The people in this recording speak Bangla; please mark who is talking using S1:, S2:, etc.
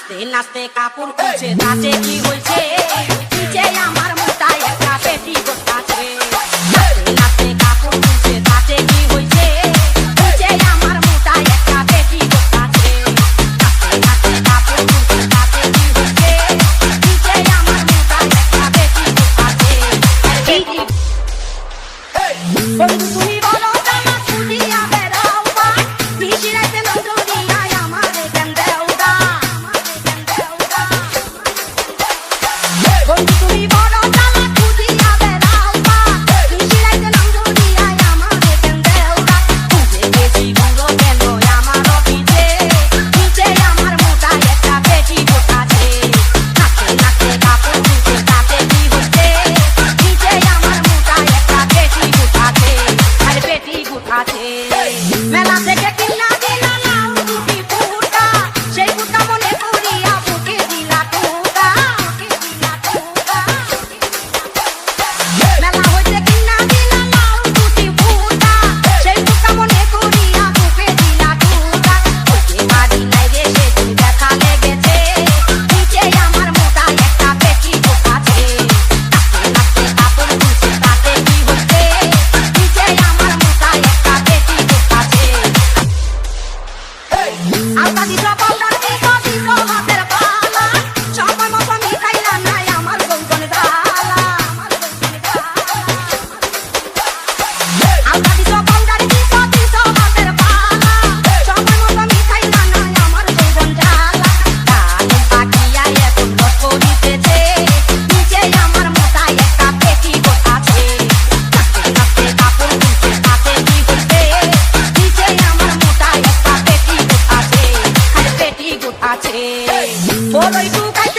S1: নাচতে নাচতে কাপড় খুলছে তাতে কি হয়েছে নিচে আমার মোটায় একটা পেটি গোটাছে নাচতে নাচতে কাপড় খুলছে তাতে কি হয়েছে নিচে আমার মোটায় একটা পেটি গোটাছে নাচতে নাচতে কাপড় খুলছে তাতে কি হয়েছে নিচে আমার মোটায় একটা পেটি গোটাছে বন্ধু তুমি বলো জামা খুলিয়া বেড়াও বা নিশিরাইতে নজরিয়ায় আমারে কেন দেও দা বন্ধু তুমি বলো জামা খুলিয়া বেড়াও বা নিশিরাইতে নজরিয়ায় আমারে কেন দেও দা খুঁজে গেছি গুঁড়ো কেন আমার অফিসে নিচে আমার মোটায় একটা পেটি গোটাছে নাচতে নাচতে কাপড় খুলছে তাতে কি হচ্ছে নিচে আমার মোটায় একটা পেটি গোটাছে আরে পেটি গোটাছে মেলা থেকে কিনা দিলা লাউ দুটি ফুটা সেই ফুটা মনে করিয়া বুকে দিলা টুকা মেলা হইতে কিনা দিলা লাউ দুটি ফুটা সেই ফুটা মনে করিয়া বুকে দিলা টুকা ওকে বাড়ি নাই রে সেদিন দেখা লেগেছে নিচে আমার মোটায় একটা পেটি গোটাছে নাচতে নাচতে কাপড় খুলছে তাতে কি হচ্ছে নিচে আমার মোটায় একটা পেটি গোটাছে আলতা দিছ পাউডার দিছ দিছ হাতের পালা সময় মতো মিঠাইলা নাই আমার গৌতন ঢালা আলতা দিছ পাউডার দিছ দিছ হাতের পালা সময় মতো মিঠাইলা নাই আমার গৌতন ঢালা কানে পাকিয়া এখন রস করিতেছে নিচে আমার মোটায় একটা পেটি গোটাছে নাচতে নাচতে কাপড় খুলছে তাতে কি হচ্ছে নিচে আমার মোটায় একটা পেটি গোটাছে আরে পেটি গোটাছে বলই টুকাইতে